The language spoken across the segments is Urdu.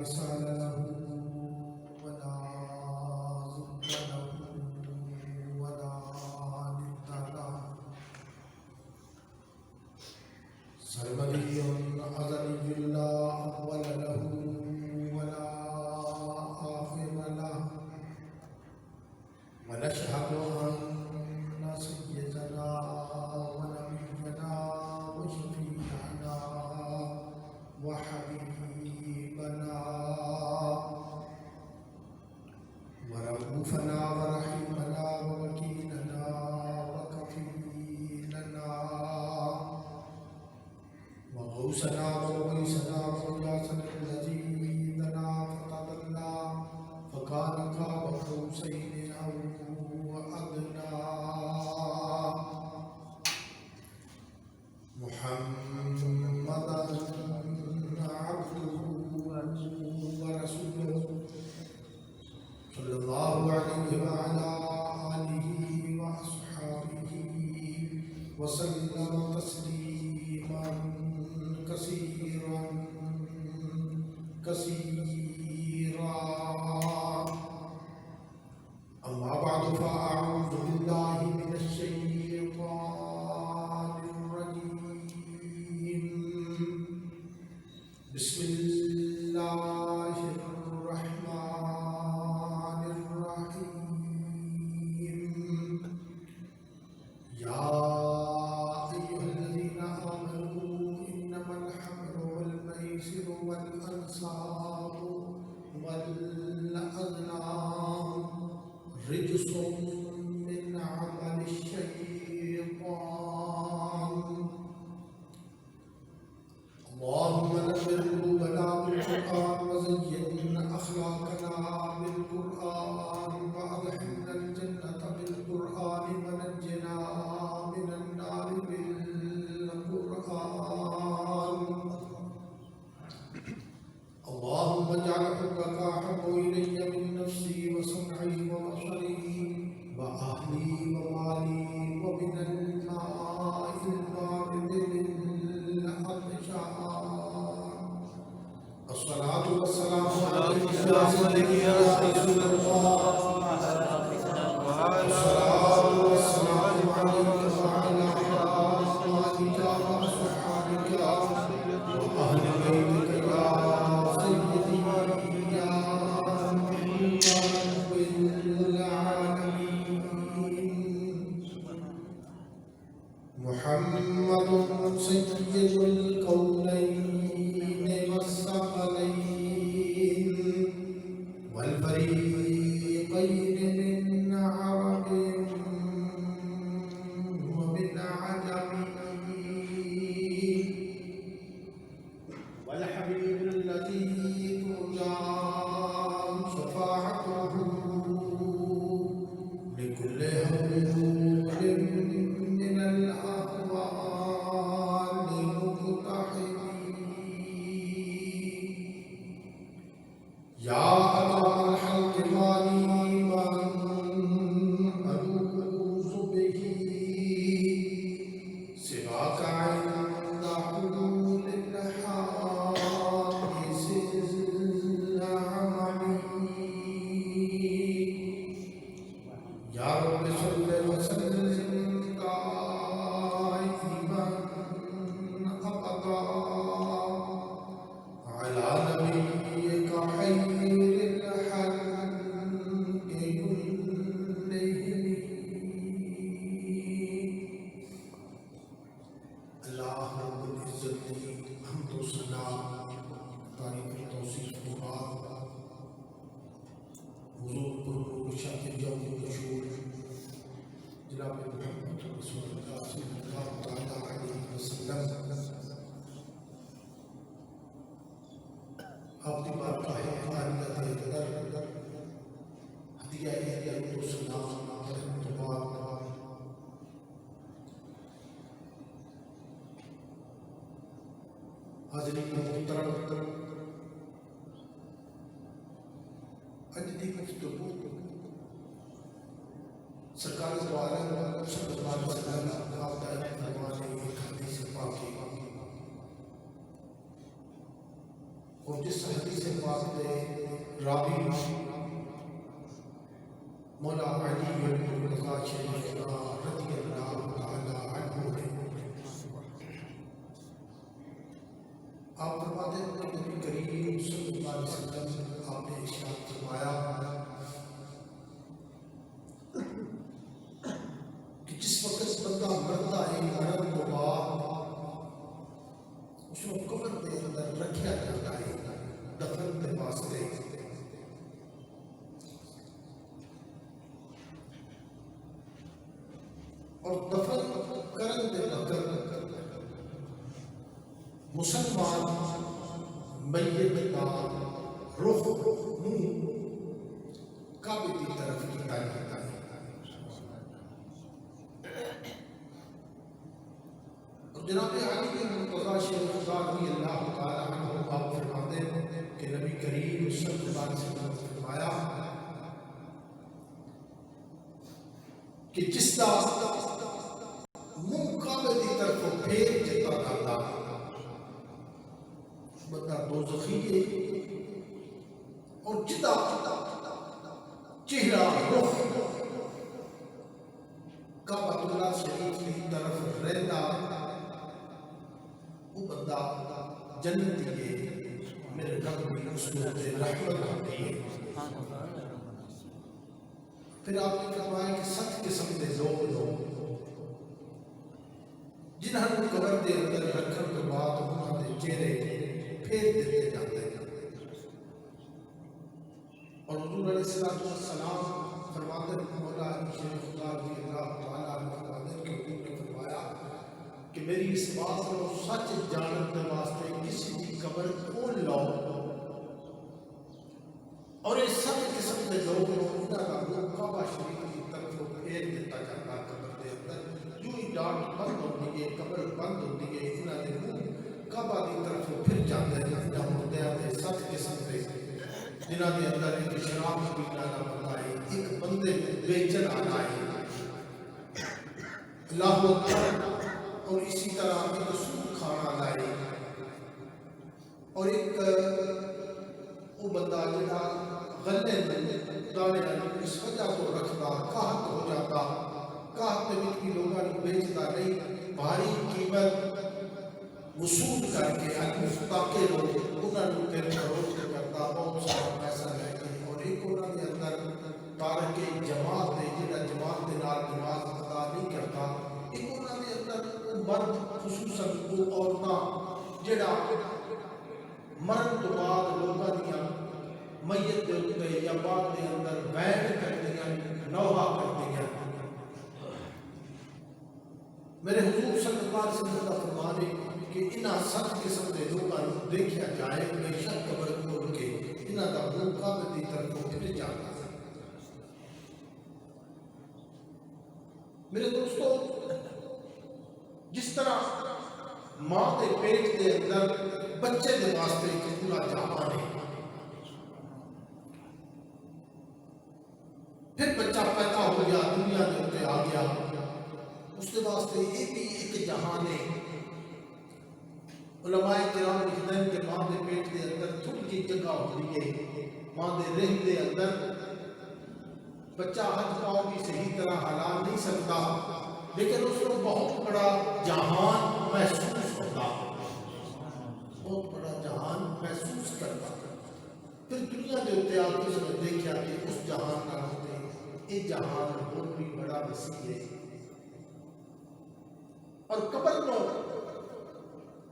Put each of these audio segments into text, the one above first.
مثال له ولا ضد له ولا ند له سرمدي أزلي لا أول له ولا آخر له ونشهد أن سيدنا ونبينا وشفيعنا وحبيبنا ورؤوفنا ورحيمنا ووكيلنا وكفيلنا وغوثنا ومغيثنا وغياثنا الذي دنا فتدلى فكان قاب قوسين أو أدنى محمدا عبده ورسوله صلى الله عليه وعلى آله وأصحابه وسلم تسليما كثيرا كثيرا أما بعد فأعوذ بالله من الشيطان الرجيم بسم الله الرحمن الرحيم يا أيها الذين آمنوا إنما الخمر والميسر والأنصاب والأزلام رجس من عمل الشيطان اللهم نور قلوبنا بالقرآن وزين أخلاقنا بالقرآن وأدخلنا الجنة بالقرآن ونجنا من النار بالقرآن اللهم اجعل حبك أحب إلي من نفسي وسمعي وبصري وأهلي ومالي ومن الماء البارد للعطشان الصلاة والسلام عليك يا رسول الله الصلاة والسلام عليك وعلى آلك وأصحابك وأهل بيتك يا سيدي يا رب العالمين محمد سيد الكونين والثقلين والفريقين من عرب ومن عجم والحبيب الذي ترجى شفاعته لكل هول من الأهوال مقتحمين يا أكرم الخلق مالي من ألوذ به سواك عند حلول الحادث العممي يا رب صل وسلم دائما أبدا على نبيك خير الخلق كلهم اللہ رب العزت کی حمد و ثنا تعریف و توصیف کے بعد حضور پر شاہ جوم مشہور جناب محمد رسول اللہ صلی اللہ تعالیٰ علیہ وسلم آپ کی بارگاہ عالیہ در ہدیہ حمد و ثنا رحمت اللہ حاضرین محترم اج دی گفتگو سرکار دو عالم صلی اللہ علیہ وسلم آپ دائیں فرمانے ایک حدیث پاک اور جس حدیث پاک دے راوی مولا علی بن رضا شریف رضی اللہ تعالی عنہ نے آپ فرماتے ہیں کہ نبی کریم صلی اللہ علیہ وسلم آپ نے ارشاد فرمایا کہ جس وقت بندہ مرتا ہے مرن تو بعد اس کو قبر کے اندر رکھا جاتا ہے دفن کے واسطے، اور دفن کرن دے وقت مسلمان میت کا رخ منہ کعبے کی طرف کیا جاتا ہے۔ اور جناب علی بن مرتضیٰ شریف رضی اللہ تعالی عنہ آپ فرماتے ہیں کہ نبی کریم صلی اللہ علیہ وسلم نے فرمایا کہ جس کا منہ کعبے کی طرف پھیر جتا جاتا بندہ دوزخی ہے، اور جدا چہرہ رخ کعبۃ اللہ شریف کی طرف رہتا وہ بندہ جنتی ہے، میرے رب بھی اس کو رحمت ہوتی ہے۔ پھر آپ نے فرمایا کہ 7 قسم کے لوگ جنہاں کو قبر دے اندر رکھن کے بعد انہاں دے چہرے پھیر دیتے جاتے ہیں، اور حضور علیہ السلام فرماتے ہیں مولا علی شریف رضی اللہ تعالیٰ عنہ فرماتے ہیں کہ حضور نے فرمایا کہ میری اس بات کو سچ جاننے کے واسطے کسی کی قبر کھول لو، اور اس 7 قسم کے لوگ انہاں کا منہ کعبہ شریف کی طرف پھیر دیتا جاتا قبر دے اندر، جو ہی ڈانٹ بند ہوتی ہے قبر بند ہوتی ہے انہاں دے منہ کعبہ کی طرف پھر جاتے ہیں۔ انہاں مردیاں دے 7 قسم کے جنہاں دے اندر ایک شراب پینا نہ بنتا ہے، ایک بندے بیچن آنا ہے اللہ اکبر، اور اسی طرح ایک سود کھانا لائے، اور ایک وہ بندہ جڑا غلے میں دانے اس وجہ کو رکھتا قحط ہو جاتا، قحط میں بھی لوگوں نے بیچتا نہیں، بھاری قیمت وصول کر کے تاکہ لوگ انہوں نے پھر فروخت کرتا بہت سارا پیسہ لے کے، اور ایک انہوں نے اندر تارک جماعت ہے جہاں جماعت کے نال نماز ادا نہیں کرتا، ایک انہوں نے اندر مرد خصوصاً وہ عورتاں جہاں مرن تو بعد لوگوں دیا میت کے اتنے یا بعد کے اندر بیٹھ کرتی ہیں نوحہ کرتی ہیں۔ میرے حضور صلی اللہ علیہ وسلم کا فرمان ہے کہ انہاں 7 قسم کے لوگوں کو دیکھا جائے بے شک قبر کھول کے انہاں کا منہ کعبے کی طرف پھر جاتا ہے۔ میرے دوستو، جس طرح ماں کے پیٹ کے اندر بچے کے واسطے ایک پورا جہان ہے، پھر بچہ پیدا ہو گیا دنیا کے اوپر آ گیا، اس کے واسطے یہ بھی ایک جہان ہے۔ علماء کرام لکھتے ہیں کہ ماں کے پیٹ کے اندر تھوڑی سی جگہ ہوتی ہے، ماں کے رحم کے اندر بچہ ہاتھ پاؤں بھی صحیح طرح ہلا نہیں سکتا، لیکن اس کو بہت بڑا جہان محسوس ہوتا، بہت بڑا جہان محسوس کرتا۔ پھر دنیا کے اتنے آپ اس نے دیکھا کہ اس جہان کا ہوتے یہ جہان بہت بھی بڑا وسیع ہے، اور قبر کو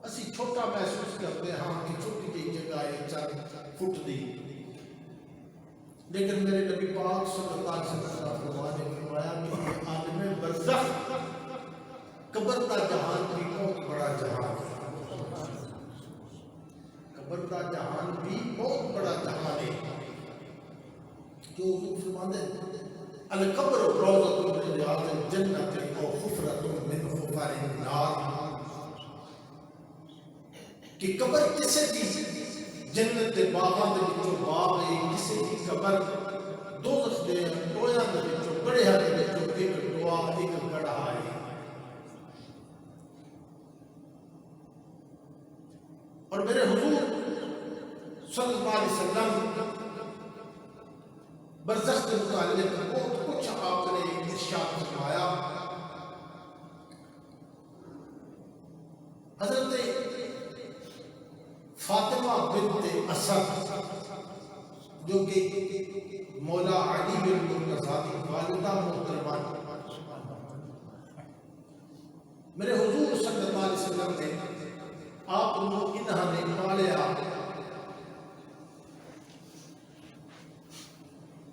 اسی چھوٹا محسوس کرتے ہیں ہاں کہ چھوٹی جی جگہ ہے 4 فٹ دی، لیکن میرے نبی پاک صلی اللہ علیہ وسلم کا فرمان نے فرمایا کہ عالم برزخ قبر کا جہان بھی بہت بڑا جہان ہے، قبر کا جہان بھی بہت بڑا جہان ہے، جو حضور فرماتے ہیں القبر روضۃ من ریاض الجنۃ و حفرۃ من حفر النار، کہ قبر کسی بھی جنت کے باغاں دے وچوں باغ ہے، کسی بھی قبر دوزخ دے ٹویاں دے وچوں گڑھیاں دے وچوں ایک ٹوا ایک گڑھا ہے۔ اور میرے حضور صلی اللہ علیہ وسلم برزخ کے متعلق بہت کچھ آپ نے ارشاد فرمایا. حضرت فاطمہ بنت اسد جو کہ مولا علی بن مرتضیٰ کی والدہ محترمہ، میرے حضور صلی اللہ علیہ وسلم نے آپ کو انہاں نے پالیا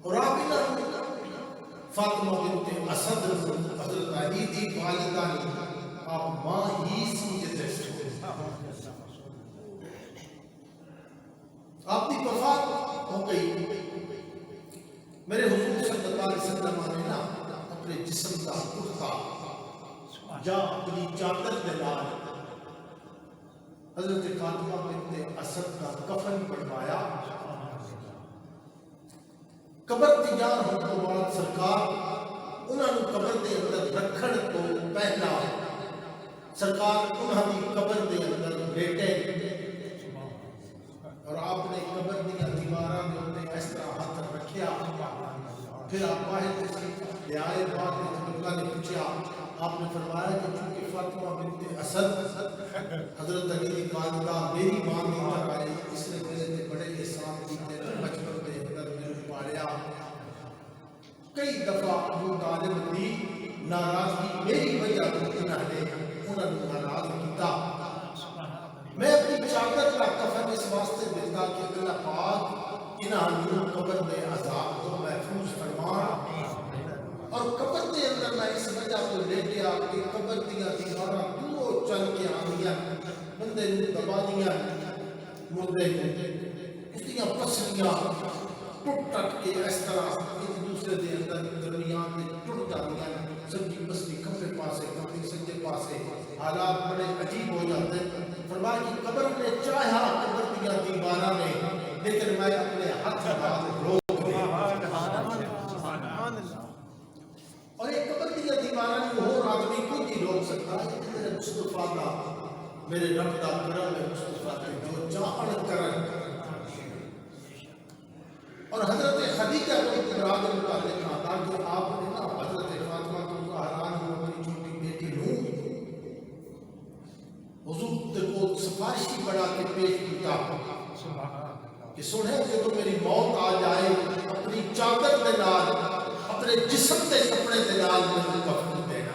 اور آپ انہاں فاطمہ بنت اسد حضرت علی دی والدہ نے آپ ماں ہی سمجھتے تھے. آپ کی وفات ہو گئی. میرے حضور صلی اللہ علیہ وسلم نے نا اپنے جسم کا کرتا یا اپنی چادر کے نال حضرت فاطمہ بنت اسد کا کفن بنوایا. قبر تیار ہونے کے بعد سرکار انہوں نے قبر کے اندر رکھن تو پہلا سرکار انہوں نے قبر کے اندر بیٹھے اور آپ نے قبر دیا دیواراں کے اوپر اس طرح ہاتھ رکھیا. پھر آپ باہر لے آئے. بعد میں اللہ نے پوچھا، آپ نے فرمایا کہ چونکہ فاطمہ بنت اسد حضرت علی کی والدہ میری ماں کی طرح آئی، اس نے میرے سے بڑے احسان کیتے، بچپن کے اندر میرے پالیا. کئی دفعہ ابو طالب کی ناراضگی میری وجہ سے انہوں نے ناراض کیتا. میں اپنی چادر کا کفن اس واسطے دیتا کہ اللہ پاک انہوں قبر میں عذاب کو محفوظ فرما اور قبر کے اندر میں اس وجہ کو لے گیا کہ قبر دیا دیواراں دو چل کے آنیاں بندے نے دبا دیا مردے کو اس دیا پسلیاں ٹوٹ ٹٹ کے اس طرح ایک دوسرے دے اندر درمیان میں ٹوٹ جاتی ہیں. سبھی پسلی کھمبے پاسے کھمبے سجے پاسے حالات بڑے عجیب ہو جاتے ہیں. فرمایا کہ قبر نے چاہا قبر دیا دیواراں نے لیکن میں اپنے ہاتھ بات روک دیا. اور ایک قبر دیا دیواراں نے وہ آدمی کو نہیں روک سکتا ہے کہ میرے مصطفیٰ کا میرے رب دا کرم ہے. مصطفیٰ کے جو چاہن کرن. اور حضرت خدیجہ کو کبریٰ کے متعلق آتا کہ آپ نے نا حضرت فاطمہ کو زہرا کو اپنی چھوٹی بیٹی نوں حضور کو سفارشی بڑھا کے پیش کیا کہ سنیں کہ تو میری موت آ جائے اپنی چادر کے نال اپنے جسم کے کپڑے کے نال مجھے کفن دینا.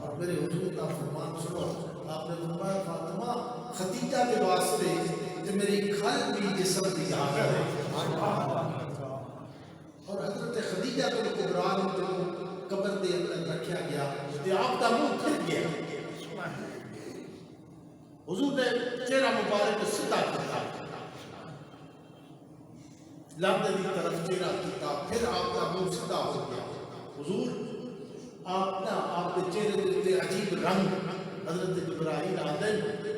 اور میرے حضور کا فرمان سنو. آپ نے فرمایا فاطمہ خدیجہ کے واسطے کہ میری کھل بھی جسم کی یاد ہے. اور حضرت خدیجہ کو کبریٰ کو قبر کے اندر رکھا گیا کہ آپ کا منہ پھر گیا. حضور نے چہرہ مبارک سیدھا کیا، لابد کی طرف چہرہ کیا، پھر آپ کا منہ سیدھا ہو گیا. حضور آپ کے چہرے کے عجیب رنگ. حضرت جبرائیل آتے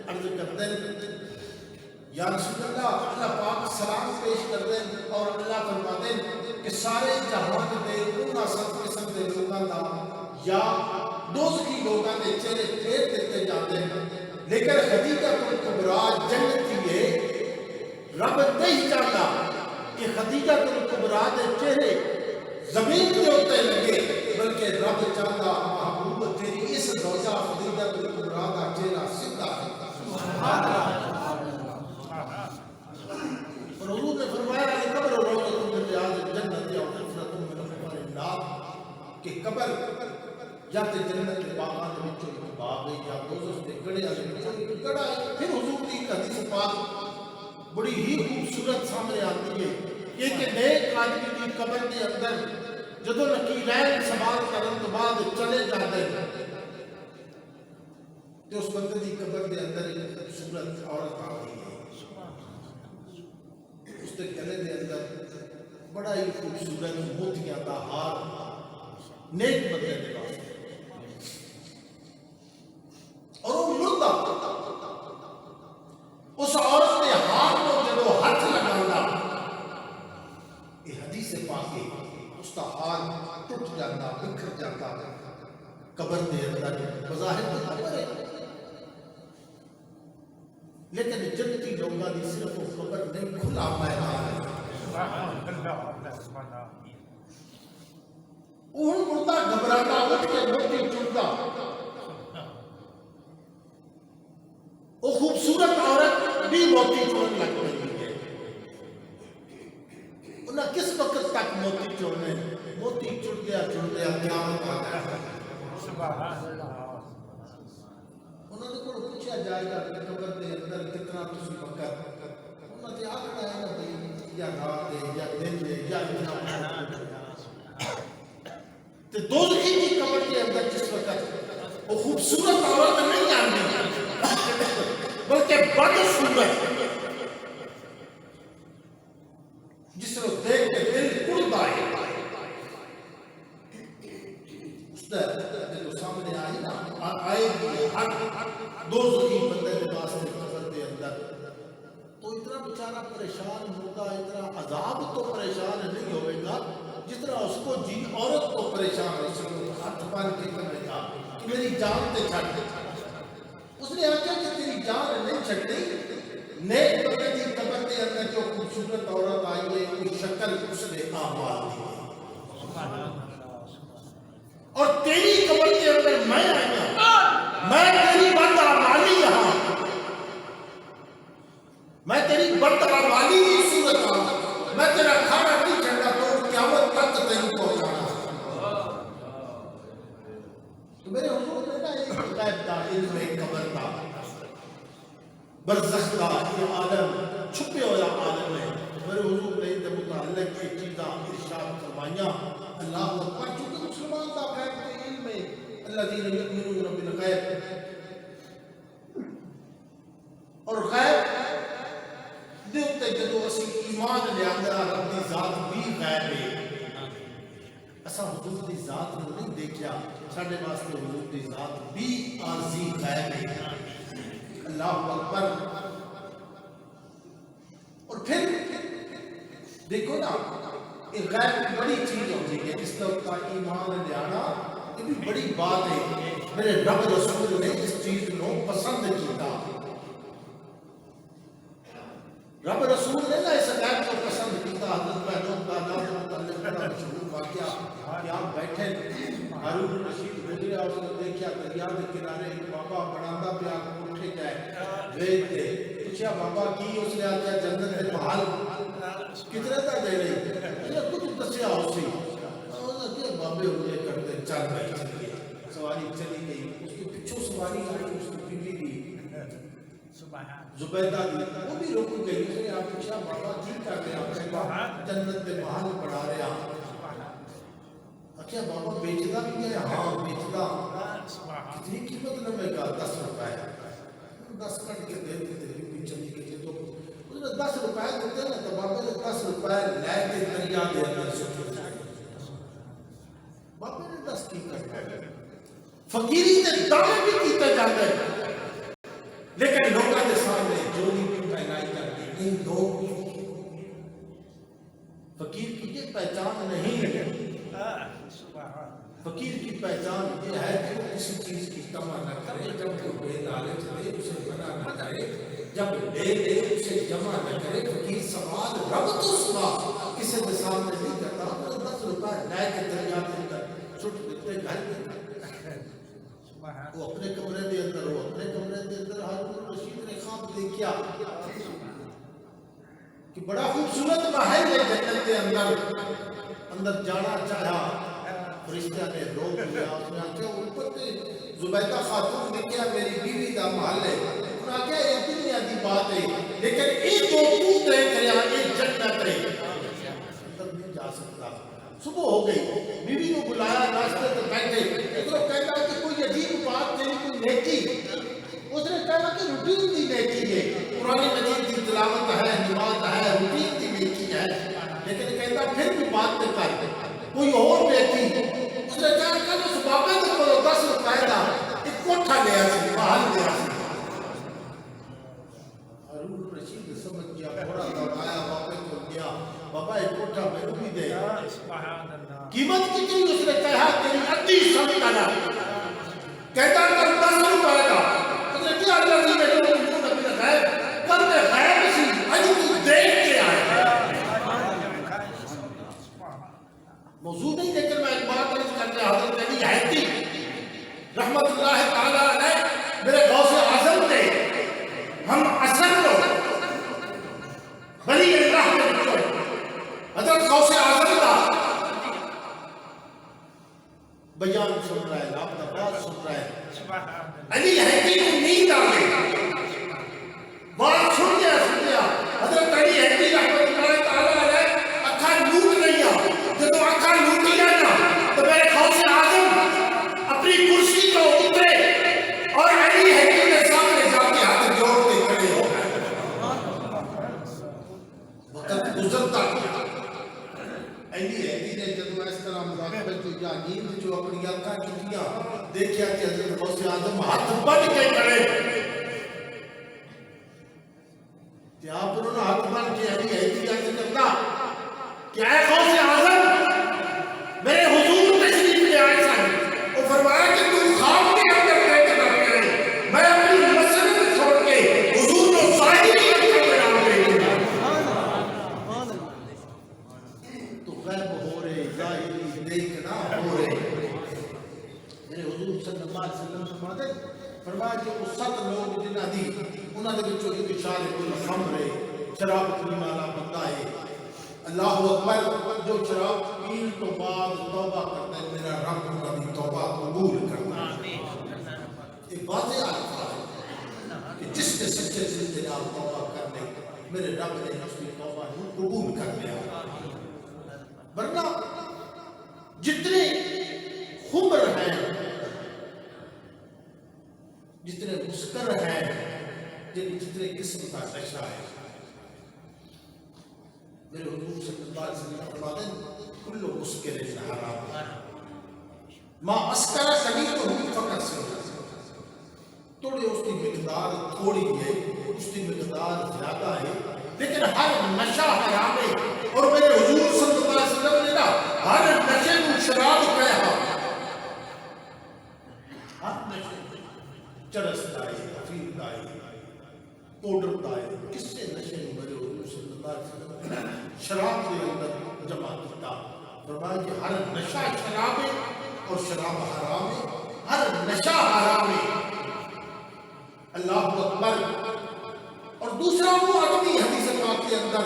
عرض کرتے یا رسول اللہ، اللہ پاک سلام پیش کرتے اور اللہ فرماتے کہ سارے جہان کے انہاں سب قسم کے لوگوں کا یا دوزخی لوگوں کے چہرے پھیر دیتے جاتے ہیں لیکن خدیجہ کبریٰ جنتی ہے. رب نہیں چاہتا کہ خدیجہ کبریٰ کے چہرے زمین کے ہوتے لگے بلکہ رب چاہتا محبوب تیری اس زوجہ خدیجہ کبریٰ کا چہرہ سیدھا ہے. اور حضور نے فرمایا کہ قبر روضۃ من ریاض الجنۃ یا حفرۃ من حفر النار کہ قبر یا تے جنت کے باغاں دے وچوں ایک باغ ہے یا دوزخ دے گڑھیاں دے وچوں ایک گڑھا ہے. پھر حضور کی حدیث پاک بڑی ہی خوبصورت سامنے آتی ہے کہ ایک نیک آدمی کی قبر کے اندر جدو نکیرین سوال کرن تو بعد چلے جاتے ہیں تو اس بندے کی قبر کے اندر ایک خوبصورت عورت آتی ہے. اس کے گلے کے اندر بڑا ہی خوبصورت موتیاں کا ہار نیک بندے کے پاس اور وہ مردہ اس عورت کے ہاتھ کو جب وہ ہاتھ لگانا یہ حدیث پاک ہے اس کا ہاتھ ٹوٹ جاتا بکھر جاتا قبر کے اندر بظاہر تو قبر ہے لیکن جنتی لوگوں کی صرف وہ قبر نہیں کھلا میدان ہے ہوں مردہ گھبراتا اٹھ کے موتی چڑھتا وہ خوبصورت عورت بھی موتی چڑھنے لگ پڑی ہے انہیں کس وقت تک موتی چڑھنے موتی چڑھدیا قیامت آ جائے انہوں نے کو پوچھا جائے گا کہ قبر کے اندر کتنا تسی وقت انہوں نے آخر ہے نا بھائی یا رات ہے یا دن ہے یا اتنا تو دوزخی کی قبر کے اندر جس وقت وہ خوبصورت عورت نہیں آتی بلکہ بدصورت جس کو دیکھ کے دل کڑتا ہے اس نے جو سامنے آئی نا آئے گی ہر دوزخی بندے کے واسطے قبر کے اندر تو اتنا بیچارہ پریشان ہوگا اتنا عذاب تو پریشان نہیں ہوئے گا جس طرح اس کو جی عورت کو پریشان اس کو ہاتھ بان کے کرنے کا کہ میری جان تے چھڑ دے اس نے آخیا کہ تیری جان نہیں چھڑی نیک بندے کی قبر کے اندر جو خوبصورت عورت آئی ہے کوئی شکل اس نے آباد دی اور تیری قبر کے اندر میں آیا میں تیری بند آمالی یہاں میں تیری بند آمالی کی صورت آؤں میں تیرا کھانا نہیں چھڑا تو قیامت تک تیری پہنچانا تو میرے حضور نے نا ایک غیب دا علم قبر دا برزخ دا یہ عالم چھپے ہویا عالم ہے میرے حضور نے ان متعلق ایک چیزاں ارشاد فرمائیاں اللہ اکبر چونکہ مسلمان دا غیب کے علم ہے الذین یؤمنون بالغیب اور غیب دے اتے جدو اسی ایمان لے آندرا رب دی ذات بھی غیب ہے اسا حضور دی ذات کو نہیں دیکھیا ساڑھے واسطے حضور دی ذات بھی عارضی غیب ہے اللہ اکبر اور پھر دیکھو نا ایک غیب بڑی چیز ہوتی ہے اس طرح کا ایمان لے آنا یہ بھی بڑی بات ہے میرے رب رسول نے اس چیز کو پسند کیتا رب رسول نے نا اس غیب کو پسند کیتا حضرت بہنوں کا نام متعلق بڑا مشہور واقعہ کہ آپ بیٹھے ہارون رشید گزریا اس نے دیکھا دریا کے کنارے ایک بابا بڑھاندہ پہ آپ اٹھے جائے ویج دے پوچھا بابا کی اس نے آکیا جنت کے محل کتنے تا دے رہی یہ کچھ دسیا اسی انہوں نے کیا بابے ہوئے کرتے چل گئی چلی سواری چلی گئی اس کے پچھو سواری آئی اس کی بیوی دی زبیدہ دی وہ بھی رک گئی اس نے آپ پوچھا بابا کی کر رہے آپ جنت کے محل پڑھا رہے آپ اچھا بابا بیچدہ بھی ہے ہاں بیچدہ کتنی قیمت نے میں کہا 10 روپے 10 کٹ کے دے دیتے بھی چلی گئی تو اس نے 10 روپے دیتے نا تو بابا نے 10 روپے لے کے دریا دے اندر سوچو بابا نے 10 کی کر فقیری نے دعوے بھی کیتے جاتے لیکن لوگوں کے سامنے چوری بھی پہنائی جاتی ان دو فقیر کی یہ پہچان نہیں ہے فقیر کی پہچان یہ ہے کہ وہ کسی چیز کی تما نہ کرے جب وہ بے لالچ دے اسے منع نہ کرے جب لے لے اسے جمع نہ کرے فقیر سوال رب تو سوا کسی کے سامنے نہیں کرتا 10 روپے لے کے دریا کے اندر چھٹ دیتے گھر کے وہ اپنے کمرے دے اندر وہ اپنے کمرے دے اندر ہارون رشید نے خواب دیکھا کہ بڑا خوبصورت محل ہے جنت کے اندر جانا چاہا فرشتہ نے روک لیا اس نے آکھا اوپر تے زبیدہ خاتون نے کیا میری بیوی دا محل ہے انہوں نے آکھا یہ دنیا دی بات ہے لیکن یہ جو تو دیکھ رہا یہ جنت ہے اندر نہیں جا سکتا صبح ہو گئی بیوی کو بلایا ناشتے تو بیٹھے ایک لوگ کہتا ہے کہ کوئی عجیب بات تیری کوئی نیکی اس نے کہا کہ روٹین دی نیکی ہے قرآن مجید کی تلاوت ہے نماز ہے روٹین دی نیکی ہے لیکن کہتا پھر بھی بات نہ کر کوئی اور نیکی اس نے کہا کہ اس بابے نے کو 10 روپے دا ایک کوٹھا لیا سی محل لیا سی ہارون رشید سمجھ گیا تھوڑا دوڑایا بابے کو گیا بابا ایک کوٹھا میں بھی دے قیمت کتنی اس نے کہا تیری ادھی سمجھنا کہتا کر 10 روپے کا اس نے کیا اللہ جی میں تو نبی غیب بلی اللہ کے بچوں حضرت غوث اعظم کا بیان سن رہا ہے، آپ کا بات سن رہا ہے، علی حیدی کو نیند آ گئی، بات سن گیا حضرت علی حیدی رحمۃ اللہ تعالیٰ علیہ اکھا لوٹ لیا، جب اکھا لوٹ لیا نا تو میرے غوث اعظم اپنی کرسی کو اترے اور علی حیدی کے سامنے جا کے ہاتھ جوڑ کے کھڑے ہو گئے۔ وقت گزرتا گیا، علی حیدی نے جب اس طرح مراقبہ کی یا نیند جو اپنی آنکھاں چکیاں دیکھا کہ حضرت غوث اعظم ہاتھ بن کے کھڑے، کہ آپ انہوں نے ہاتھ بن کے علی حیدی ایسے کرتا کہ اے غوث اعظم میرے حضور تشریف لے آئے سن، وہ فرمایا کہ تم خواب کے اندر بیٹھ کر کرے، میں اپنی مسجد چھوڑ کے حضور کو ظاہری اندر میں نام دے دوں، تو غیب ہو رہے ظاہری دیکھنا ہو رہے۔ میرے حضور صلی اللہ علیہ وسلم فرمایا کہ وہ 7 لوگ جنہاں دی انہاں دے وچوں ایک شارب الخمر شراب پینے والا بندہ ہے، اللہ اکبر، جو شراب پین تو بعد توبہ کرتا ہے میرا رب انہاں دی توبہ قبول کرتا ہے۔ ایک واضح الفاظ ہے کہ جس نے سچے دل سے آپ توبہ کر لے میرے رب نے اس کی توبہ قبول کر لیا، ورنہ جتنے خمر ہیں، جتنے مسکر ہیں، جتنے قسم کا نشہ ہے، میرے حضور صلی اللہ علیہ وسلم فرماتے ہیں کل مسکر حرام ما اسکر قلیلہ فقط سے، تھوڑی اس کی مقدار تھوڑی ہے، اس کی مقدار زیادہ ہے، لیکن ہر نشہ حرام ہے۔ اور میرے حضور صلی اللہ علیہ وسلم نے ہر نشے کو شراب کہا، ہر نشے چرس دائی، افیم دائی، پوڈر دائی، کس سے نشے میرے حضور صلی اللہ علیہ وسلم نے شراب کے اندر جمع کیا، فرمایا کہ ہر نشہ شراب ہے اور شراب حرام ہے، ہر نشہ حرام ہے، اللہ اکبر۔ اور دوسرا وہ آدمی حدیث پاک کے اندر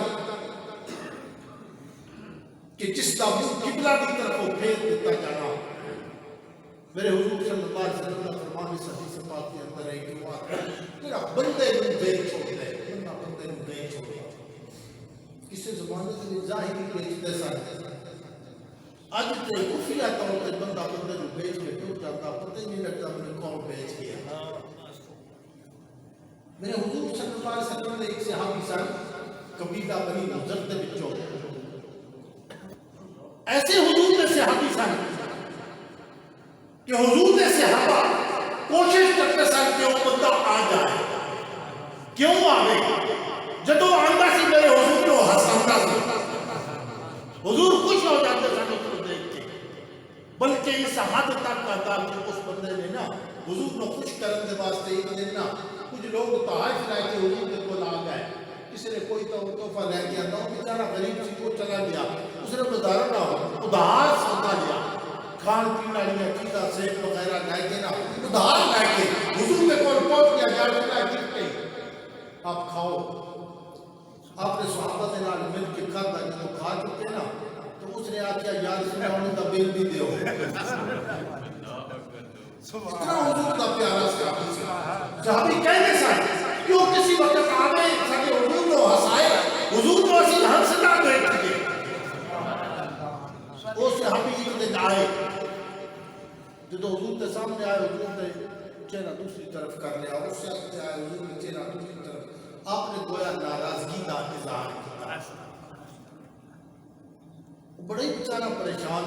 کہ جس کا منہ قبلہ کی طرف وہ پھیر دیتا جانا، میرے حضور صلی اللہ علیہ وسلم کا فرمان اس حدیث پاک کے اندر ہے کہ وہ میرا بندے نوں بے چھوڑ دے، بندہ بندے نوں بے چھوڑ دے، کسی زمانے سے ظاہری بیچتے سن، اج تے خفیہ طور پہ بندہ بندے نوں بیچ کے ٹر جاتا، پتہ ہی نہیں لگتا مجھے کون بیچ گیا۔ میرے حضور صلی اللہ علیہ وسلم نے ایک صحابی سن قبیلہ بنی نضر دے وچوں، ایسے حضور نے صحابی سن کہ حضور نے صحابہ کوشش کرتے سن کہ وہ بندہ آ جائے، کیوں آگے؟ جدو آندا سی میرے حضور کو ہساندا سی، حضور خوش ہو جاتے سن اس کو دیکھ کے، بلکہ اس حد تک آتا کہ اس بندے نے نا حضور کو خوش کرنے کے واسطے ایک دن نا کچھ لوگ تحائف لے کے حضور کے کول آ گئے، کسی نے کوئی تحفہ لے کے آتا، وہ بیچارہ غریب سی کو چلا گیا، اس نے گزارا نہ ہو، ادھار سودا لیا، کھان پینے والی چیزاں سیب وغیرہ لے کے نا ادھار لے کے حضور کے کول پہنچ گیا، جا کے گفٹ ہے آپ کھاؤ۔ آپ نے صحابہ کے نال مل کے کھاتا، جب کھا چکے نا تو اس نے آخیا یا رسول اللہ انہوں کا بل بھی دیو، اتنا حضور کا پیارا صحابی سے صحابی کہنے سن کیوں کسی وقت آوے سکے حضور کو ہسائے، حضور کو اسی ہنسنا دیکھ سکے۔ وہ صحابی ایک دن آئے، جب حضور کے سامنے آئے، حضور نے چہرہ دوسری طرف کر لیا، اس سے آئے حضور نے چہرہ دوسری طرف، آپ نے گویا ناراضگی کا اظہار کیا، بڑے بیچارہ پریشان،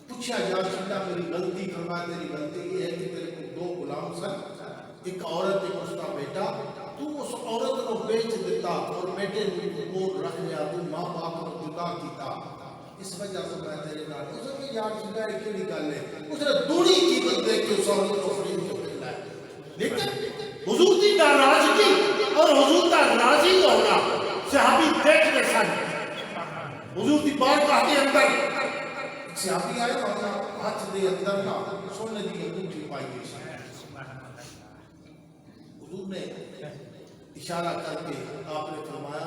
پوچھا یا رسول اللہ میری غلطی، فرمایا تیری غلطی یہ ہے کہ تیرے کو 2 غلام سن، ایک عورت ایک اس کا بیٹا، تو اس عورت کو بیچ دیتا اور بیٹے کو رکھ لیا، تو ماں باپ کو جدا کیتا، اس وجہ سے میں تیرے نال، اس نے یا رسول اللہ کیڑی گل ہے، اس نے دوڑی قیمت دے کے اس عورت کو فریب کو ملنا ہے، لیکن حضور کی ناراضگی اور حضور کا راضی ہونا صحابی دیکھ رہے سن۔ حضور کی بارگاہ کے اندر صحابی آئے اپنا ہاتھ دے اندر نا سونے کی انگوٹھی پائی گئی سی، حضور نے اشارہ کر کے آپ نے فرمایا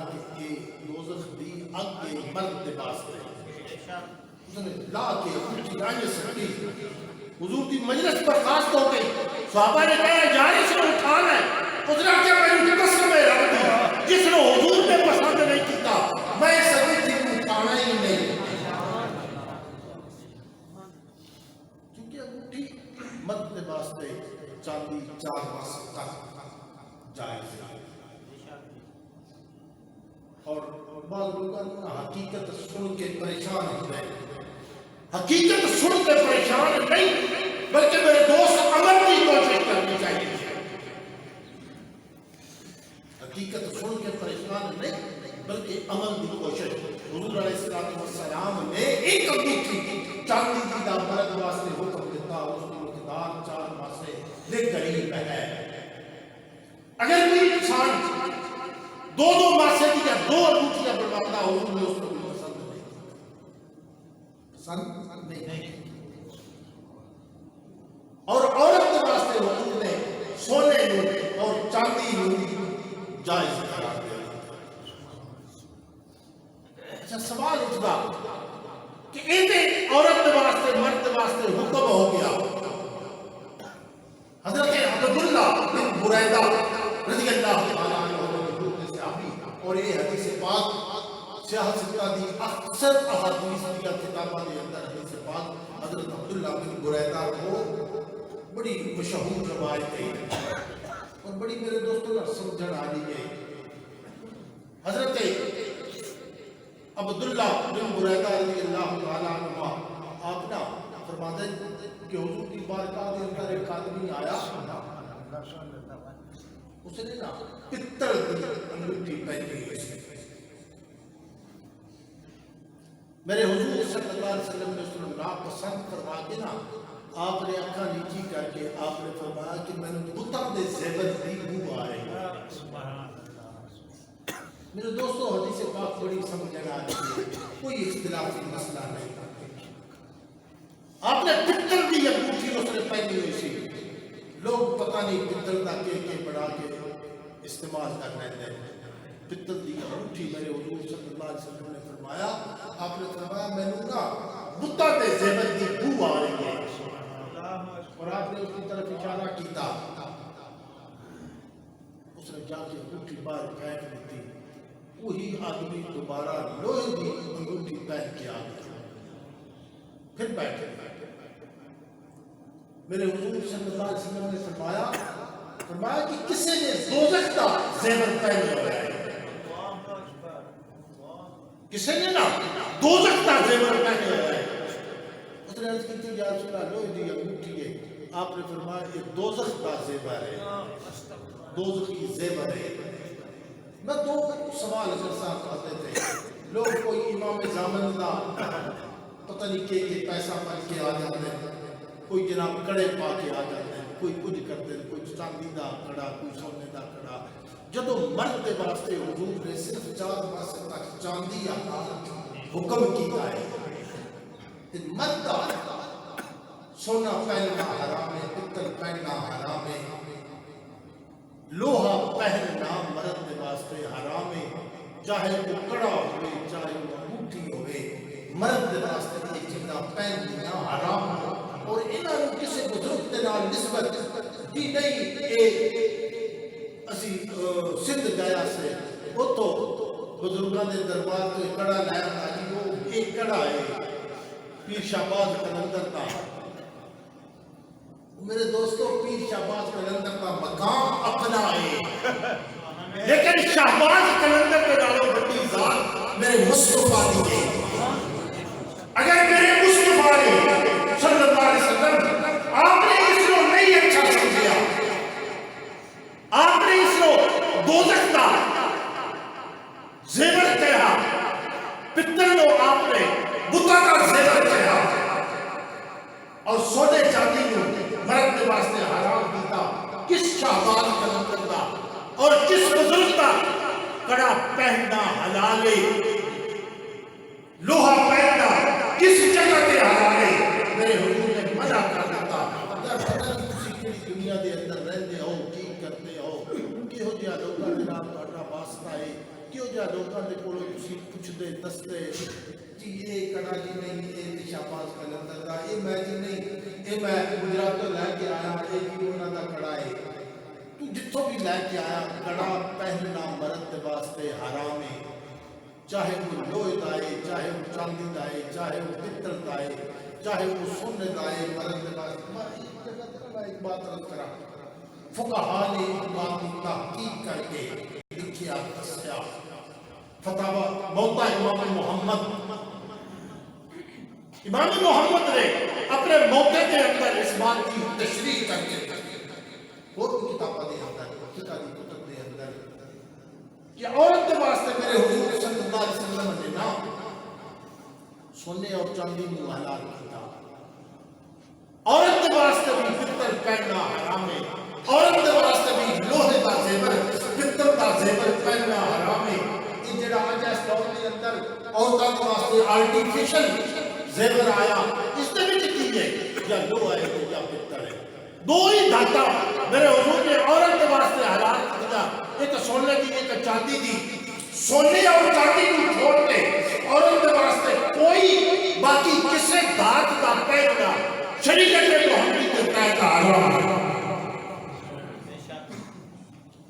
کے مرد لباس دے اس نے لا کے اٹھی آئیں سکتی حضور کی مجلس برخاست ہو گئی صحابہ نے کہا جاری سے اٹھانا ہے اس نے کیا میری قسم ہے رب دی جس نے حضور نے پسند نہیں کیتا میں سبھی چیز اٹھانا ہی نہیں کیونکہ انگوٹھی مرد لباس دے چاندی 4 ماس تک جائز ہے اور بعض لوگوں حقیقت سن کے پریشان ہو گئے حقیقت سن کے پریشان نہیں بلکہ میرے دوست عمل کی کوشش کرنی چاہیے حقیقت سن کے پریشان نہیں بلکہ عمل کی کوشش حضور علیہ السلام نے ایک انگوٹھی چاندی کی دامرد واسطے حکم دیتا اس کی مقدار 4 ماسے لے قریب ہے اگر کوئی انسان 2 ماسے کی یا 2 انگوٹھیاں بنواتا حضور نے اس کو بھی پسند نہیں اور عورت کے واسطے حضور نے سونے اور چاندی جائز قرار دیا اچھا سوال اٹھتا کہ ایک عورت کے واسطے مرد کے واسطے حکم ہو گیا حضرت عبداللہ بن بریدہ رضی اللہ تعالیٰ عنہ اور یہ حدیث پاک سیاہ سکتہ دی اکثر احادیث دیا کتابہ دے اندر حدیث پاک حضرت عبداللہ بن بریدہ کو بڑی مشہور روایت ہے اور بڑی میرے دوستوں نے سمجھن آلی ہے حضرت عبداللہ بن بریدہ رضی اللہ تعالیٰ عنہ آپ نا فرماتے کہ حضور کی بارگاہ دے اندر ایک آدمی آیا اس نے نا پتر کی انگوٹھی پہنی ہے میرے حضور صلی اللہ علیہ وسلم نے اس کو ناپسند فرما کے نا آپ نے آنکھاں نیچی کر کے آپ نے فرمایا کہ میں نے بتاں دے زیور دی بو آئے میرے دوستو حدیث پاک بڑی سمجھنا ہے کوئی اختلافی مسئلہ نہیں آپ نے پتر دی انگوٹھی اس نے پہنی ہوئی سی لوگ پتہ نہیں پتر دا کے بڑھا کے استعمال کر رہے ہیں پتر دی انگوٹھی میرے حضور صلی اللہ علیہ وسلم نے فرمایا آپ نے فرمایا میں نے نا بتاں دے زیور دی بو آ رہی ہے اور آپ نے اس کی طرف اشارہ کیتا اس نے جا کے انگوٹھی باہر پھینک دیتی وہی آدمی دوبارہ لوہے دی انگوٹھی پہن کے آ گیا پھر بیٹھے میرے حضور صلی اللہ علیہ وسلم نے فرمایا کہ کسی نے دوزخ کا زیور پہنے ہوا ہے کسی نے نا دوزخ کا زیور پہنے ہوا ہے اس نے عرض کی تھی یا رسول اللہ لوہے دی انگوٹھی ہے آپ نے فرمایا یہ دوزخ کا زیور ہے دوزخی زیور ہے میں 2 سوال اگر صاحب آتے تھے لوگ کوئی امام زامن دا پتہ نہیں کہ پیسہ پڑھ کے آ جاتے ہیں کوئی جناب کڑے پا کے آ جاتے ہیں کوئی کچھ کرتے ہیں کوئی چاندی دا کڑا کوئی سونے دا کڑا جدو مرد کے واسطے حضور نے صرف 4 ماسے تک چاندی آتا حکم کیتا ہے مرد دا سونا پہننا حرام ہے پتر پہننا حرام ہے لوہا پہننا مرد کے واسطے حرام ہے چاہے وہ کڑا ہوئے چاہے وہ انگوٹھی ہوئے مرد کے واسطے یہ چیزاں پہننا حرام ہے اور انہوں نے کسی بزرگ کے نال نسبت دی نہیں اسی سندھ گیا سے وہ تو بزرگان دے دربار تو ایک کڑا لایا تھا کہ وہ ایک کڑا ہے پیر شہباز قلندر کا میرے دوستو پیر شہباز قلندر کا مقام اپنا ہے لیکن شہباز قلندر کے نالوں بڑی ذات میرے مصطفیٰ دی ہے اگر میرے مصطفیٰ نے صلی اللہ علیہ وسلم آپ نے اس کو نہیں اچھا سمجھیا آپ نے اس کو دوزخ کا زیور کہا پتر کو آپ نے بتا کا زیور کہا اور سونے چاندی کو مرد کے واسطے حرام کیتا کس شہباز قلندر کا اور کس بزرگ کا کڑا پہننا حلال ہے لوہا پہننا کس جگہ پہ حلال ہے میرے حضور نے منع کر دیتا اگر پتہ نہیں کسی کی دنیا دے اندر رہتے ہو کی کرتے ہو کیوں جہاں لوگوں کے نام کا واسطہ ہے کیوں جا لوگوں کے کولوں تسی پوچھدے دستے جی یہ کڑا جی نہیں یہ شاباز کلندر دا یہ میں جی نہیں یہ میں گجرات تو لے کے آیا یہ جی انہاں دا کڑا ہے تو جتوں بھی لے کے آیا کڑا پہننا مرد دے واسطے حرام ہے چاہے وہ لوہے دا ہے چاہے وہ چاندی دا ہے چاہے وہ پتل دا ہے چاہے وہ سونے دا ہے مرد دے واسطے میں ایک بات رد کرا فقہا نے بات کی تحقیق کر کے لکھیا دسیا فتاوی موتا امام محمد نے اپنے موقع کے اندر اس بات کی تشریح کر کے اور بھی کتابوں کے اندر کتابی کتب کے اندر کہ عورت کے واسطے میرے حضور صلی اللہ علیہ وسلم نے نا سونے اور چاندی کو حلال کیا عورت کے واسطے بھی پتل پہننا حرام ہے عورت کے واسطے بھی لوہے کا زیور پتل کا زیور پہننا حرام ہے یہ جڑا آج اس دور کے اندر عورتوں کے واسطے آرٹیفیشل زیور آیا اس نے بھی کی ہے یا لوہا ہے یا پتل ہے دو ہی دھاتا میرے حضور نے عورت کے واسطے حلال کیا ایک سونے کی ایک چاندی دی سونے اور چاندی کو چھوڑ کے عورت کے واسطے کوئی باقی کسی دھات کا پہننا شریعت محمدی کے تحت حرام ہے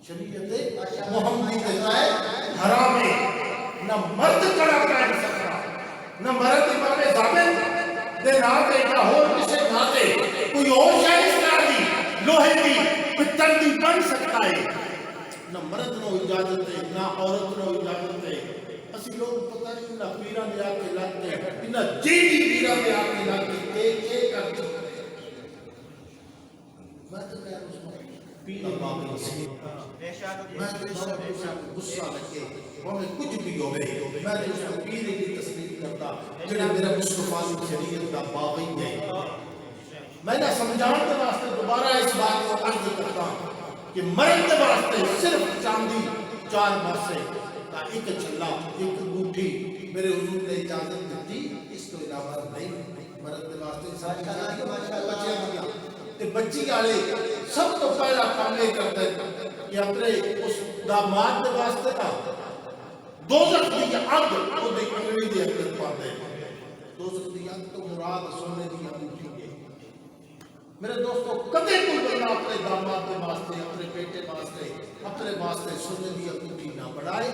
شریعت محمدی کے تحت حرام ہے نہ مرد کڑا پہن سکتا نہ مرد امام ضابط دے ناتے یا اور کسی ناتے کوئی اور شاید اس طرح دی لوہے دی پتل دی بن سکتا ہے نہ مرد نو اجازت ہے نہ عورت نو اجازت ہے اسی لوگ پتہ نہیں نہ پیران دے آکے لگتے نہ جیدی پیران دے آکے لگتے ایک کرتے میں تو کہہ رہا ہوں پیران بابی نصیب میں تو غصہ لگے ہمیں کچھ بھی ہو گئے میں نے اس کو پیرے کی تصدیق کرتا جنہا میرا مصطفیٰ شریعت کا بابی ہے میں نے سمجھان کے واسطے دوبارہ اس بات کو عرض کرتا کہ مرد کے واسطے صرف چاندی 4 ماسے کا ایک چھلا ایک گوٹھی میرے حضور نے اجازت دیتی اس کو علاوہ نہیں مرد کے واسطے ساری بچی والے سب تو پہلا کام یہ کرتے کہ اپنے اس داماد کے واسطے نا دوزخ دی آگ وہ دی انگلی دے اندر پاتے دوزخ دی آگ تو مراد سونے دی انگلی ہے میرے دوستو کدے کوئی بندہ اپنے داماد کے واسطے اپنے بیٹے واسطے اپنے واسطے سونے دی انگلی نہ بڑھائے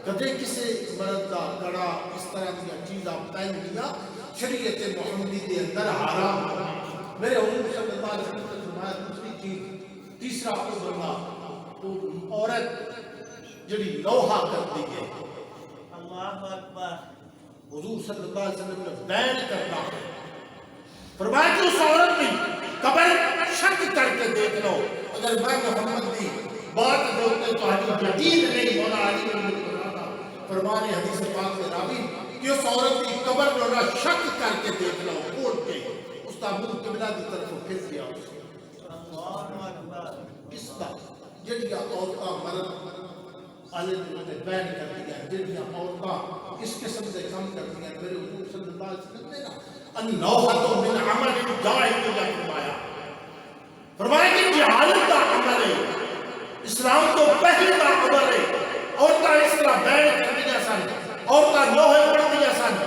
کدے کسی مرد کا کڑا اس طرح کی چیزاں پہن دیا شریعت محمدی کے اندر حرام ہے میرے حضور صلی اللہ علیہ وسلم نے فرمایا دوسری چیز تیسرا کو بندہ تو عورت جڑی لوہا کرتی ہے اللہ اکبر حضور صلی اللہ علیہ وسلم نے بیان کرنا فرمایا کہ اس عورت کی قبر شک کر کے دیکھ لو اگر میں محمد دی بات بولتے تو حدیث جدید نہیں ہونا علی فرمانے حدیث پاک میں راوی کہ اس عورت کی قبر رونا شک کر کے دیکھ لو کھول کے اس کا منہ قبلہ کی طرف پھر دیا اس کا جڑیاں عورتاں مرد آلے نے بیان کر دیا جڑیاں عورتاں اس قسم سے کام کرتی ہیں میرے حضور صلی اللہ علیہ وسلم نے نا النوحۃ من عمل جاہل کا فرمایا فرمایا کہ جہالت کا عمل ہے اسلام تو پہلے کا عمل ہے عورتاں اس طرح بیان کر دیا سن عورتاں نوحے پڑھ دیا سن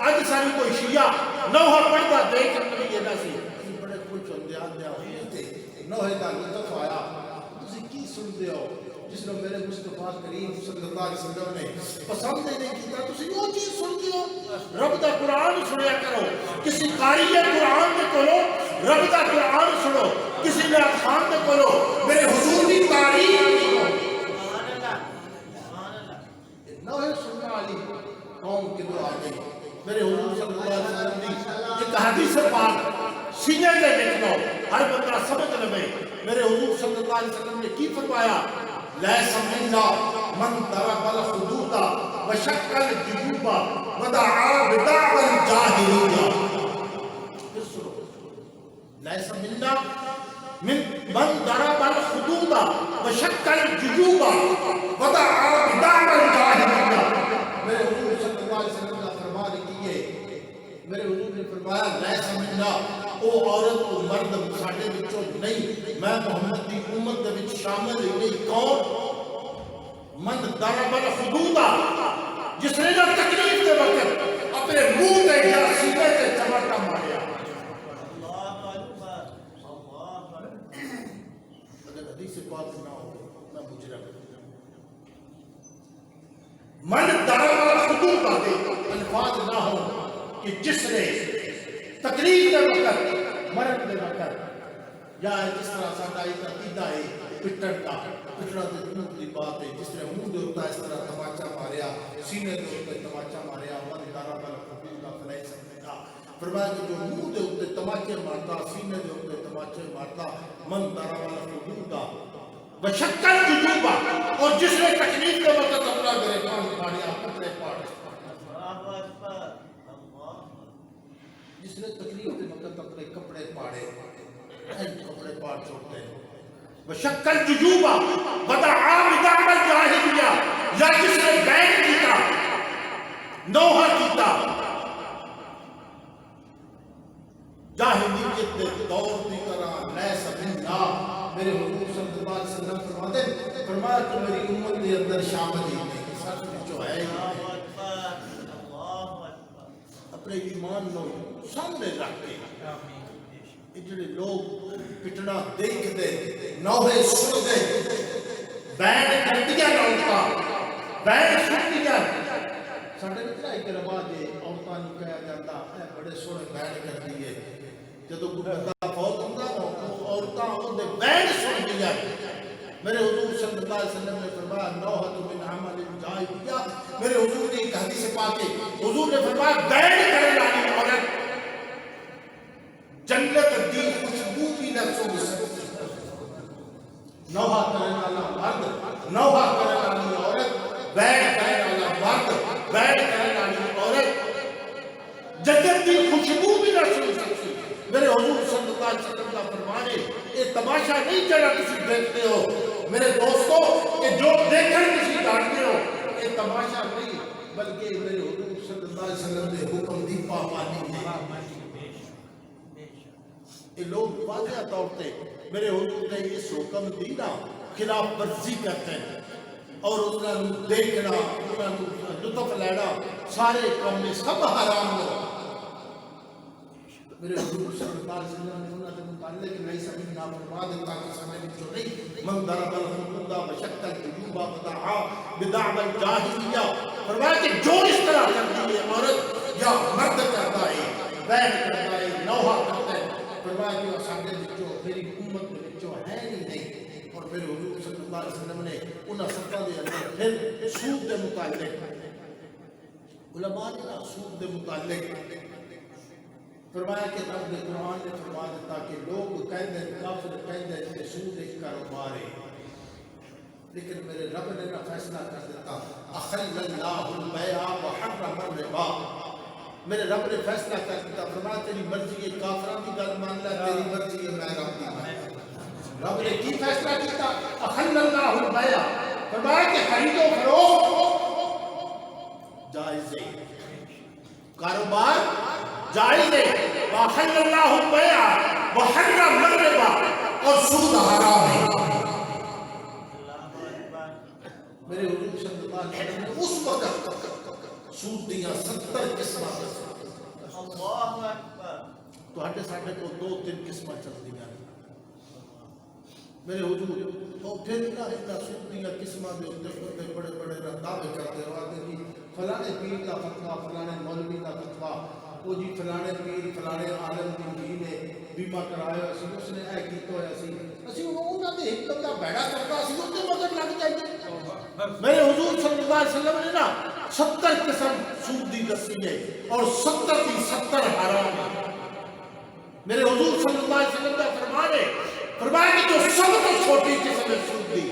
آج ساری کوئی شیعہ نوحہ پڑھتا دیکھ نہیں یہ سی بڑے خوش ہوندے آندے ہوئے تھے نوحے کا لطف آیا تسی کی سنتے ہو جس نے میرے مصطفیٰ کریم صلی اللہ علیہ وسلم نے پسند نہیں کیتا تسی وہ چیز سنتے ہو رب دا قرآن سنیا کرو کسی قاری قرآن دے کولو رب دا قرآن سنو کسی نے خان دے کولو میرے حضور کی تعریف سنو نوحے سننے والی قوم کے دعا گئی میرے حضور صلی اللہ علیہ وسلم نے ایک حدیث پاک سینے کے لکھ لو ہر بندہ سمجھ لے میرے حضور صلی اللہ علیہ وسلم نے کی فرمایا لیس منا من ضرب الخدود وشق الجيوب ودعا بدعوى الجاهليه لیس منا من ضرب الخدود وشق الجيوب ودعا بدعوى الجاهليه میرے حضور صلی اللہ علیہ وسلم کا فرمان کیے میرے حضور نے فرمایا لیس منا او عورت کو مرد ساڈے وچوں نہیں میں محمد دی امت دے وچ شامل نہیں کون من ضرب الحدود جس نے نہ تکلیف دے وقت اپنے منہ تے یا سینے تے چماٹا ماریا اللہ اکبر اللہ اکبر اگر حدیث پاک نہ ہو میں مجرم من ضرب الحدود دے الفاظ نہ ہو کہ جس نے تکلیف دے وقت مرد دے وقت یا جس طرح ساڈا ایک عقیدہ ہے پٹن کا پٹنا تے دنوں دی بات ہے جس طرح منہ دے ہوتا اس طرح تماچا ماریا سینے دے اوپر تماچا ماریا من ضرب الحدود فلیس منها فرمایا کہ جو منہ دے اوپر تماچے مارتا سینے دے اوپر تماچے مارتا من ضرب الحدود وشکل ججوبا اور جس نے تکلیف کے وقت اپنا گریبان پھاڑیا کپڑے پھاڑے اللہ اکبر اللہ جس نے تکلیف کے وقت اپنے کپڑے پھاڑے کپڑے پھاڑ چھوڑتے ہیں وشکل ججوبا ودعا بدعم الجاہلیہ یا جس نے بیعت کیتا نوحہ کیتا جاہلیت دے دور دی طرح لیس منا میرے حضور صلی اللہ علیہ وسلم فرماتے فرمایا کہ میری امت کے اندر شامل ہی نہیں سچ جو ہے اللہ اکبر اللہ اکبر اپنے ایمان نو سامنے رکھ کے یہ جڑے لوگ پٹنا دیکھ دے نوحے سن دے بینڈ کردیا نوتا بینڈ سن دیا ساڑھے نکلا ایک رواج ہے عورتاں نو کہا جاتا ہے بڑے سونے بینڈ کر دیئے جدو کوئی بندہ فوت ہوتا ہے عورتاں ان دے بینڈ سن دیا میرے حضور صلی اللہ علیہ وسلم نے فرمایا نوحہ من عمل جاہلیہ میرے حضور نے ایک حدیث پاک ہے حضور نے فرمایا بینڈ کرنے والی عورت جنت دی خوشبو بھی نہ سونگ سکتی نوحہ کرنے والا مرد نوحہ کرنے والی عورت بینڈ کرنے والا مرد بینڈ کرنے والی عورت جنت دی خوشبو بھی نہ سونگ سکتی میرے حضور صلی اللہ علیہ وسلم کا فرمانے یہ تماشا نہیں جڑا کسی دیکھتے ہو میرے دوستو یہ جو دیکھیں کسی جانتے ہو یہ تماشا نہیں بلکہ میرے حضور صلی اللہ علیہ وسلم نے حکم دی پابندی ہے یہ لوگ واضح طور پہ میرے حضور نے اس حکم دی نا خلاف ورزی کرتے ہیں اور انہوں دیکھنا انہوں لطف لینا سارے کام میں سب حرام ہو میرے حضور صلی اللہ علیہ وسلم نے انہوں نے متعلق نہیں سمجھ نافرما دیتا کہ سمجھ جو نہیں من ضرب الحدود وشکل ججوبا ودعا بدعم الجاہلیہ فرمایا کہ جو اس طرح کرتی ہے عورت یا مرد کرتا ہے بین کرتا ہے نوحہ کرتا ہے فرمایا کہ ساڈے وچوں میری امت دے وچوں ہے ہی نہیں اور میرے حضور صلی اللہ علیہ وسلم نے انہاں سطح دے اندر پھر سود دے متعلق علماء نے سود دے متعلق فرمایا کہ رب نے قرآن نے فرما دیتا کہ لوگ کہتے ہیں کافر کہتے ہیں کہ سود ایک کاروبار ہے لیکن میرے رب نے نہ فیصلہ کر دیتا احل اللہ البیع وحرم الربا میرے رب نے فیصلہ کر دیتا فرمایا تیری مرضی ہے کافران کی گل مان لے تیری مرضی ہے میں رب کی رب نے کی فیصلہ کیتا احل اللہ البیع فرمایا کہ خرید و فروخت جائز ہے کاروبار جائز ہے وَأَحَلَّ اللَّهُ الْبَيْعَ وَحَرَّمَ الرِّبَا اور سود حرام ہے میرے حضور صلی اللہ علیہ وسلم نے اس وقت سود دیا 70 قسمیں اللہ اکبر تو ہٹے ساٹھے کو 2-3 قسمیں چل دیا میرے حضور اور پھر اتنا سود دیا قسمیں دے ہوتے بڑے بڑے دعوے کرتے رہتے کہ فلانے پیر کا فتویٰ فلانے مولوی کا فتویٰ وہ جی فلانے پیر فلانے عالم کی جی نے بیمہ کرایا سی اس نے اے کیتا ہوا سی اسی انہوں نے ایک بندہ بیڑا کرتا سی ان کے مگر لگ جائے میرے حضور صلی اللہ علیہ وسلم نے نا 70 قسم سود دی دسی ہے اور 70 کی 70 حرام ہے میرے حضور صلی اللہ علیہ وسلم کا فرمان ہے فرمایا کہ جو سب تو چھوٹی قسم ہے سود دی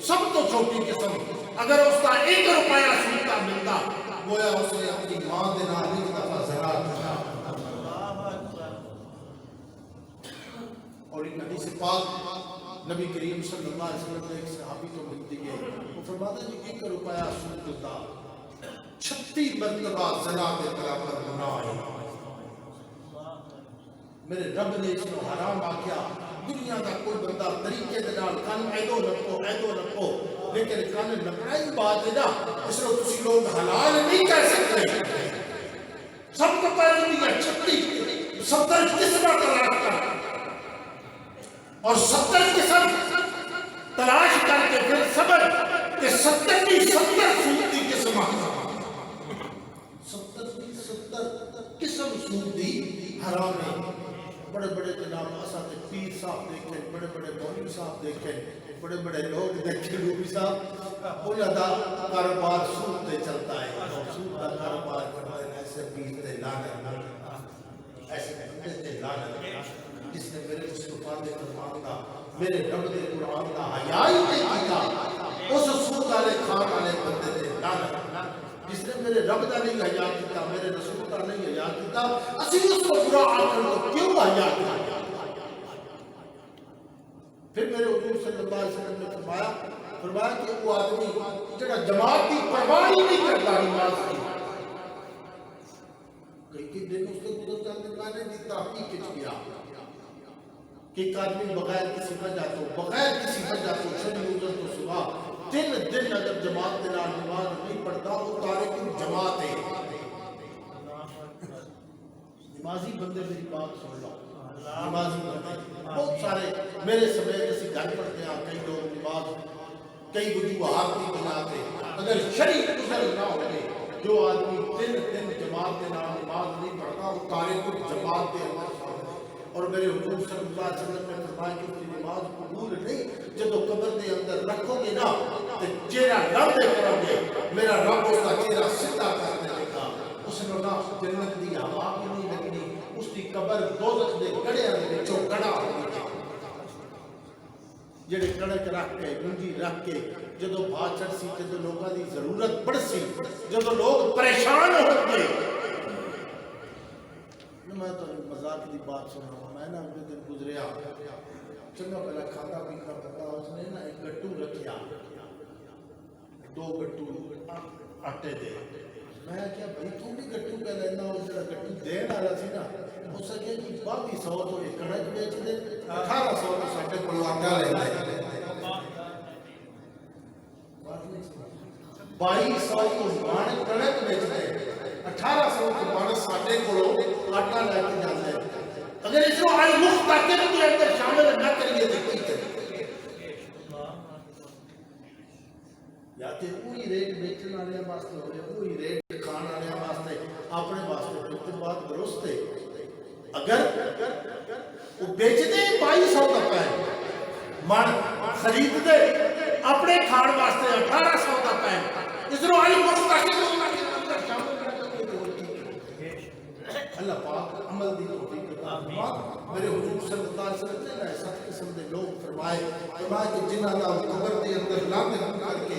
سب تو چھوٹی قسم اگر اس کا 1 روپیہ سود کا ملتا گویا اس نے اپنی ماں دے نال ایک دفعہ زرا دیا اور ایک حدیث پاک نبی کریم صلی اللہ علیہ وسلم نے ایک صحابی کو ملتی ہے وہ فرماتا ہے کہ 1 روپیہ سود دیتا 36 مرتبہ زنا کے برابر گناہ ہے میرے رب نے اس کو حرام آکیا دنیا کا کوئی بندہ طریقے دے نال کن ایدو نپو لیکن کن نپنا ہی بات ہے نا اس لئے تسی لوگ حلال نہیں کر سکتے سب کو پہلے دیا 70 قسمہ تلاش کر اور 70 قسم تلاش کر کے پھر صبر کہ 70 سود کی قسمہ 70 قسم سود دی حرام ہے بڑے بڑے جناب اساتذہ پیر صاحب دیکھیں بڑے بڑے مولوی صاحب دیکھیں بڑے بڑے لوگ دیکھیں مولوی صاحب انہاں دا کاروبار سود تے چلتا ہے اور سود کا کاروبار کرتا ہے ایسے پیر تے لعنت ایسے بندے تے لعنت جس نے میرے مصطفیٰ دے فرمان دا میرے رب دے قرآن دا حیا ہی نہیں کیتا اس سود والے کھان والے بندے تے لعنت جس نے میرے رب دا نہیں حیا کیتا میرے رسول دا نہیں حیا کیتا اسی اس کو برا آخر کو کیوں حیا کیتا پھر میرے حضور صلی اللہ علیہ وسلم نے فرمایا کہ وہ آدمی جڑا جماعت کی پرواہ ہی نہیں کرتا نماز کی کئی دن اس کے گزر جانے والے دی تحقیق کچھ کیا کہ ایک آدمی بغیر کسی وجہ تو شب گزر تو صبح 3 دن اگر جماعت کے نال نماز نہیں پڑھتا وہ تارک جماعت ہے نمازی بندے میری بات سن لو نمازی بندے بہت سارے میرے سمیت اسی گھر پڑھتے ہیں کئی لوگ نماز کئی وجوہات کی بنا پہ اگر شرعی گزر نہ ہوئے جو آدمی 3 دن جماعت کے نام نماز نہیں پڑھتا وہ تارک جماعت کے اور میرے حضور صلی اللہ علیہ وسلم نے فرمایا کہ اس کی نماز قبول نہیں جب قبر کے اندر رکھو گے نا تو چہرہ نہ دیکھو گے میرا رب اس کا چہرہ سیدھا کر دے گا اس نے نہ جنت دی ہوا بھی نہیں لگنی اس کی قبر دوزخ دے گڑیاں دے وچوں گڑا ہوگی جڑے کڑک رکھ کے گنجی رکھ کے جدو بات چڑھ سی جدو لوگوں کی ضرورت پڑ سی جدو لوگ پریشان ہو گئے میں تو مذاق کی بات سنا ہوں میں نا اگلے دن گزریا چنگا پہلا کھاتا پیتا پتا اس نے نا ایک گٹو رکھیا 2 گٹو آٹے دے میں کیا بھائی تو بھی گٹو پہ لینا ہو جڑا گٹو دین والا سی نا ہو سکے کہ 2200 تو ایک کڑک بیچ دے 1800 تو ساڈے کول آٹا لے لے 2200 تو مان کڑک بیچ دے 1800 تو مان ساڈے کول آٹا لے کے جاتا ہے اگر اس کو آئی مختلف کے اندر شامل نہ کریے تو کی کریں یا کہ پوری ریٹ بیچنے والے واسطے ہو رہے پوری ریٹ کھان والے واسطے اپنے واسطے پھر تو بات درست ہے اگر وہ بیچتے 2200 کا پہ من خریدتے اپنے کھان واسطے 1800 کا پہ اس کو آئی مختلف اللہ پاک عمل دی توفیق عطا فرمائے میرے حضور صلی اللہ علیہ وسلم نے 7 قسم دے لوگ فرمائے کہ جنہاں دا قبر دے اندر لعنت کر کے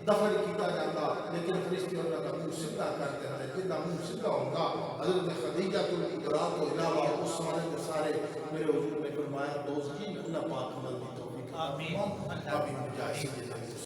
دفن کیتا جاتا لیکن فرشتے انہاں دا منہ سیدھا کر دیندے جنہاں منہ سیدھا ہوندا حضرت خدیجہ کبریٰ تو علاوہ اس سارے میرے حضور نے فرمایا دوزخی اللہ پاک عمل دی توفیق عطا فرمائے آمین